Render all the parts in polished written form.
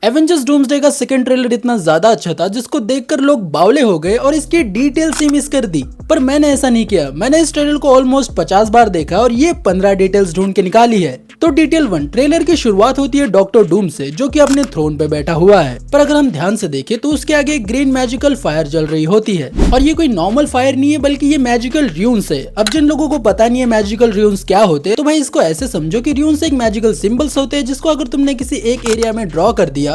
Avengers doomsday का second trailer इतना ज्यादा अच्छा था जिसको देखकर लोग बावले हो गए और इसकी डिटेल्स ही मिस कर दी। पर मैंने ऐसा नहीं किया। मैंने इस ट्रेलर को ऑलमोस्ट 50 बार देखा और ये 15 डिटेल्स ढूंढ के निकाली है। तो डिटेल 1, ट्रेलर की शुरुआत होती है डॉक्टर डूम से, जो कि अपने थ्रोन पे बैठा हुआ है। पर अगर हम ध्यान से देखें तो उसके आगे एक ग्रीन मैजिकल फायर जल रही होती है और ये कोई नॉर्मल फायर नहीं है बल्कि ये मैजिकल र्यून्स है। अब जिन लोगों को पता नहीं है मैजिकल र्यून्स क्या होते हैं, तो भाई इसको ऐसे समझो कि र्यून्स एक मैजिकल सिंबल्स होते हैं जिसको अगर तुमने किसी एक एरिया में ड्रॉ कर दिया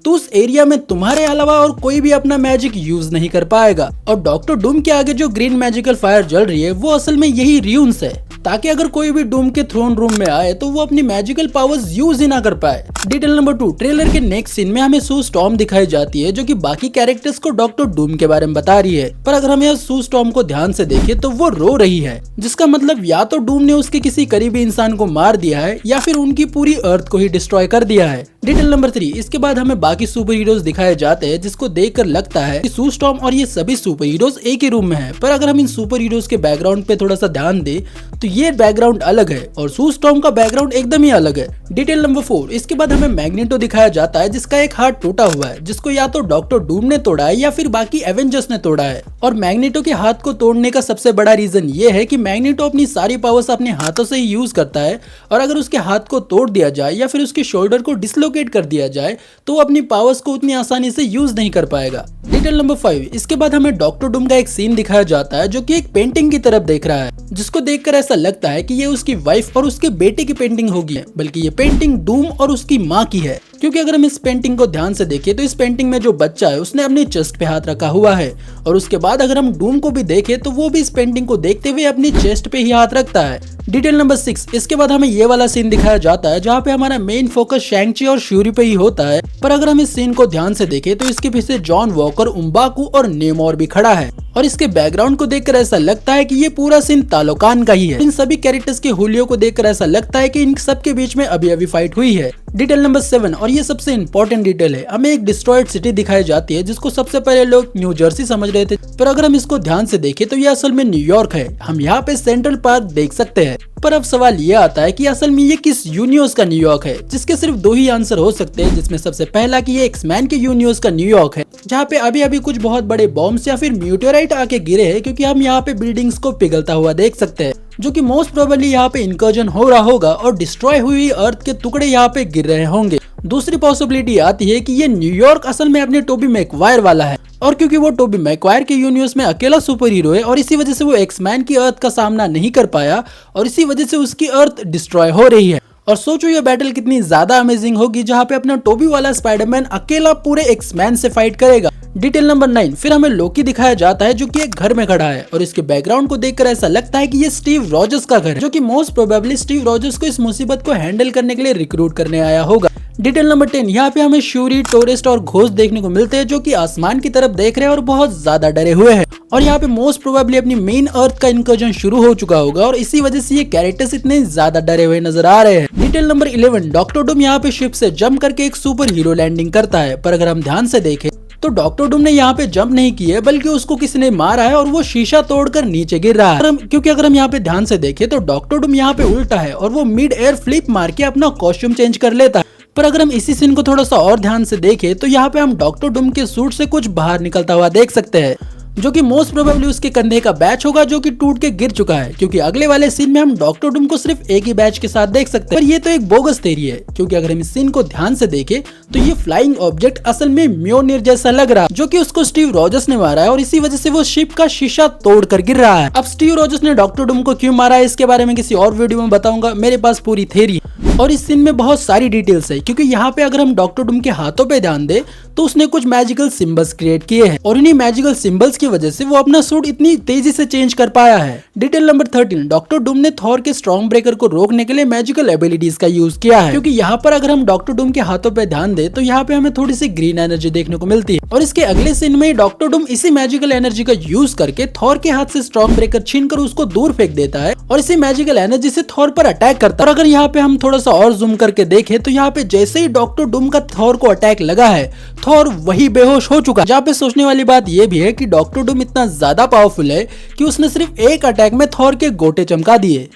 तो उस एरिया में तुम्हारे अलावा और कोई भी अपना मैजिक यूज नहीं कर पाएगा। और डॉक्टर डूम के आगे जो ग्रीन मैजिकल फायर जल रही है वो असल में यही र्यून्स है, ताकि अगर कोई भी डूम के थ्रोन रूम में आए तो वो अपनी मैजिकल पावर्स यूज ही ना कर पाए। डिटेल नंबर 2, ट्रेलर के नेक्स्ट सीन में हमें सू स्टॉर्म दिखाई जाती है जो कि बाकी कैरेक्टर्स को डॉक्टर डूम के बारे में बता रही है। पर अगर हम यहाँ सू स्टॉर्म को ध्यान से देखें तो वो रो रही है, जिसका मतलब या तो डूम ने उसके किसी करीबी इंसान को मार दिया है या फिर उनकी पूरी अर्थ को ही डिस्ट्रॉय कर दिया है। डिटेल नंबर 3, इसके बाद हमें बाकी सुपर हीरोज दिखाए जाते हैं जिसको देखकर लगता है कि सू स्टॉर्म और ये सभी सुपर हीरोज एक ही रूम में है। पर अगर हम इन सुपर हीरोज के बैकग्राउंड पे थोड़ा सा ध्यान दें तो ये बैकग्राउंड अलग है और सू स्टॉर्म का बैकग्राउंड एकदम ही अलग है। डिटेल नंबर 4, इसके बाद हमें मैग्नेटो दिखाया जाता है जिसका एक हाथ टूटा हुआ है, जिसको या तो डॉक्टर डूम ने तोड़ा है या फिर बाकी एवेंजर्स ने तोड़ा है। और मैग्नेटो के हाथ को तोड़ने का सबसे बड़ा रीजन ये है कि मैग्नेटो अपनी सारी पावर्स अपने हाथों से ही यूज करता है और अगर उसके हाथ को तोड़ दिया जाए या फिर उसके शोल्डर को डिसलोकेट कर दिया जाए तो वो अपनी पावर्स को उतनी आसानी से यूज नहीं कर पाएगा। डिटेल नंबर 5, इसके बाद हमें डॉक्टर डूम का एक सीन दिखाया जाता है जो कि एक पेंटिंग की तरफ देख रहा है, जिसको देखकर ऐसा लगता है कि ये उसकी वाइफ और उसके बेटे की पेंटिंग होगी, बल्कि ये पेंटिंग डूम और उसकी माँ की है। क्योंकि अगर हम इस पेंटिंग को ध्यान से देखें तो इस पेंटिंग में जो बच्चा है उसने अपने चेस्ट पे हाथ रखा हुआ है और उसके बाद अगर हम डूम को भी देखें तो वो भी इस पेंटिंग को देखते हुए अपनी चेस्ट पे ही हाथ रखता है। डिटेल नंबर 6, इसके बाद हमें ये वाला सीन दिखाया जाता है जहाँ पे हमारा मेन फोकस शैंग-ची और श्यूरी पे ही होता है। पर अगर हम इस सीन को ध्यान से देखें तो इसके पीछे जॉन वॉकर, उम्बाकू और नेमोर भी खड़ा है और इसके बैकग्राउंड को देखकर ऐसा लगता है कि ये पूरा सीन तालोकान का ही है। इन सभी कैरेक्टर्स के हुलियों को देखकर ऐसा लगता है कि इन सब के बीच में अभी अभी फाइट हुई है। डिटेल नंबर 7, और ये सबसे इंपॉर्टेंट डिटेल है, हमें एक डिस्ट्रॉयड सिटी दिखाई जाती है जिसको सबसे पहले लोग न्यू जर्सी समझ रहे थे, पर अगर हम इसको ध्यान से देखें तो ये असल में न्यूयॉर्क है। हम यहाँ पे सेंट्रल पार्क देख सकते हैं। पर अब सवाल ये आता है कि असल में ये किस यूनिवर्स का न्यूयॉर्क है, जिसके सिर्फ 2 ही आंसर हो सकते हैं, जिसमें सबसे पहला कि ये एक्समैन के यूनिवर्स का न्यूयॉर्क है जहाँ पे अभी अभी कुछ बहुत बड़े बॉम्ब्स या फिर म्यूटेराइट आके गिरे हैं, क्योंकि हम यहाँ पे बिल्डिंग्स को पिघलता हुआ देख सकते हैं, जो कि मोस्ट प्रोबेबली यहाँ पे इनकर्जन हो रहा होगा और डिस्ट्रॉय हुई अर्थ के टुकड़े यहाँ पे गिर रहे होंगे। दूसरी पॉसिबिलिटी आती है कि ये न्यूयॉर्क असल में अपने टोबी मैगवायर वाला है, और क्योंकि वो टोबी मैगवायर के यूनिवर्स में अकेला सुपर हीरो है और इसी वजह से वो एक्समैन की अर्थ का सामना नहीं कर पाया और इसी वजह से उसकी अर्थ डिस्ट्रॉय हो रही है। और सोचो ये बैटल कितनी ज्यादा अमेजिंग होगी जहाँ पे अपना टोबी वाला स्पाइडरमैन अकेला पूरे एक्समैन से फाइट करेगा। डिटेल नंबर 9, फिर हमें लोकी दिखाया जाता है जो कि एक घर में खड़ा है और इसके बैकग्राउंड को देखकर ऐसा लगता है कि ये स्टीव रॉजर्स का घर है, जो कि मोस्ट प्रोबेबली स्टीव रॉजर्स को इस मुसीबत को हैंडल करने के लिए रिक्रूट करने आया होगा। डिटेल नंबर 10, यहाँ पे हमें श्यूरी, टोरिस्ट और घोस्ट देखने को मिलते हैं जो कि आसमान की तरफ देख रहे हैं और बहुत ज्यादा डरे हुए हैं और यहाँ पे मोस्ट प्रोबेबली अपनी मेन अर्थ का इनकर्जन शुरू हो चुका होगा और इसी वजह से ये कैरेक्टर्स इतने ज्यादा डरे हुए नजर आ रहे हैं। डिटेल नंबर 11, डॉक्टर डूम यहाँ पे शिप से जंप करके एक सुपर हीरो लैंडिंग करता है, पर अगर हम ध्यान से देखें तो डॉक्टर डूम ने यहाँ पे जंप नहीं की है बल्कि उसको किसी ने मारा है और वो शीशा तोड़कर नीचे गिर रहा है। क्योंकि अगर हम यहाँ पे ध्यान से देखें तो डॉक्टर डूम यहाँ पे उल्टा है और वो मिड एयर फ्लिप मार के अपना कॉस्ट्यूम चेंज कर लेता है। पर अगर हम इसी सीन को थोड़ा सा और ध्यान से देखें तो यहाँ पे हम डॉक्टर डूम के सूट से कुछ बाहर निकलता हुआ देख सकते हैं, जो कि मोस्ट प्रोबेबली उसके कंधे का बैच होगा जो कि टूट के गिर चुका है, क्योंकि अगले वाले सीन में हम डॉक्टर डूम को सिर्फ एक ही बैच के साथ देख सकते हैं। पर ये तो एक बोगस थ्योरी है, क्योंकि अगर हम इस सीन को ध्यान से देखें तो ये फ्लाइंग ऑब्जेक्ट असल में म्योनिर जैसा लग रहा है, जो कि उसको स्टीव रॉजर्स ने मारा है और इसी वजह से वो शिप का शीशा तोड़ कर गिर रहा है। अब स्टीव रॉजर्स ने डॉक्टर डूम को क्यों मारा है इसके बारे में किसी और वीडियो में बताऊंगा, मेरे पास पूरी थ्योरी और इस सीन में बहुत सारी डिटेल्स है, क्योंकि यहाँ पे अगर हम डॉक्टर डूम के हाथों पे ध्यान दे तो उसने कुछ मैजिकल सिंबल्स क्रिएट किए हैं और इन्हीं मैजिकल सिंबल्स की वजह से वो अपना सूट इतनी तेजी से चेंज कर पाया है। डिटेल नंबर 13, डॉक्टर डूम ने थॉर के स्ट्रॉन्ग ब्रेकर को रोकने के लिए मैजिकल एबिलिटीज का यूज किया है, क्योंकि यहाँ पर अगर हम डॉक्टर डूम के हाथों पे ध्यान दे तो यहाँ पे हमें थोड़ी सी ग्रीन एनर्जी देखने को मिलती है और इसके अगले सीन में डॉक्टर डूम इसी मैजिकल एनर्जी का यूज करके थॉर के हाथ से स्ट्रॉन्ग ब्रेकर छीनकर उसको दूर फेंक देता है और इसी मैजिकल एनर्जी से थॉर पर अटैक करता है। और अगर यहाँ पे हम थोड़ा सा और जूम करके देखें तो यहाँ पे जैसे ही डॉक्टर डूम का थॉर को अटैक लगा है, थॉर वही बेहोश हो चुका है। जहाँ पे सोचने वाली बात ये भी है कि डॉक्टर डूम इतना ज्यादा पावरफुल है कि उसने सिर्फ एक अटैक में थॉर के गोटे चमका दिए।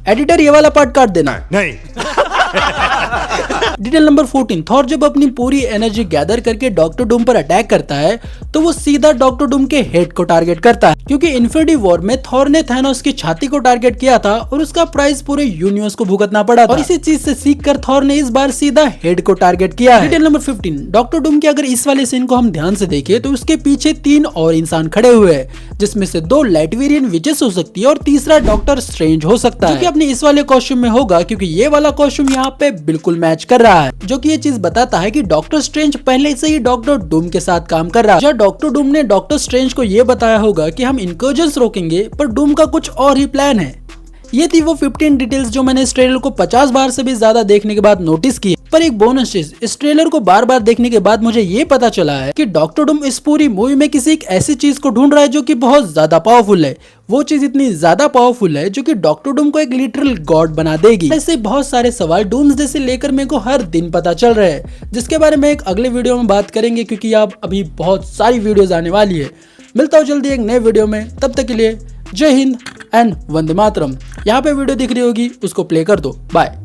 एडिटर ये वाला पार्ट काट देना। नहीं डिटेल नंबर 14, थॉर जब अपनी पूरी एनर्जी गैदर करके डॉक्टर डूम पर अटैक करता है तो वो सीधा डॉक्टर डूम के हेड को टारगेट करता है, क्योंकि इन्फिनिटी वॉर में थॉर ने थैनोस की छाती को टारगेट किया था और उसका प्राइस पूरे यूनिवर्स को भुगतना पड़ा था। और इसी चीज से सीख कर थॉर ने इस बार सीधा हेड को टारगेट किया है। डिटेल नंबर 15, डॉक्टर डूम के अगर इस वाले सीन को हम ध्यान से देखें तो उसके पीछे 3 और इंसान खड़े हुए हैं, जिसमें से 2 लाइटवेरियन विचेस हो सकती है और तीसरा डॉक्टर स्ट्रेंज हो सकता है, जो कि अपने इस वाले कॉस्ट्यूम में होगा, क्योंकि ये वाला कॉस्ट्यूम यहाँ पे बिल्कुल मैच कर रहा है, जो कि ये चीज बताता है कि डॉक्टर स्ट्रेंज पहले से ही डॉक्टर डूम के साथ काम कर रहा है। जहाँ डॉक्टर डूम ने डॉक्टर स्ट्रेंज को ये बताया होगा कि हम इनकर्जन्स रोकेंगे, पर डूम का कुछ और ही प्लान है। ये थी वो 15 डिटेल्स जो मैंने इस ट्रेलर को 50 बार से भी ज्यादा देखने के बाद नोटिस की। पर एक बोनस चीज, इस ट्रेलर को बार बार देखने के बाद मुझे ये पता चला है कि डॉक्टर डूम इस पूरी मूवी में किसी एक ऐसी चीज को ढूंढ रहा है जो कि बहुत ज्यादा पावरफुल है। वो चीज इतनी ज्यादा पावरफुल है जो कि डॉक्टर डूम को एक लिटरल गॉड बना देगी। ऐसे बहुत सारे सवाल डूम्सडे से लेकर मेरे को हर दिन पता चल रहे हैं, जिसके बारे में एक अगले वीडियो में बात करेंगे, क्योंकि आप अभी बहुत सारी वीडियोस आने वाली है। मिलता हूँ जल्दी एक नए वीडियो में, तब तक के लिए जय हिंद एंड वंदे मातरम। यहाँ पे वीडियो दिख रही होगी, उसको प्ले कर दो। बाय।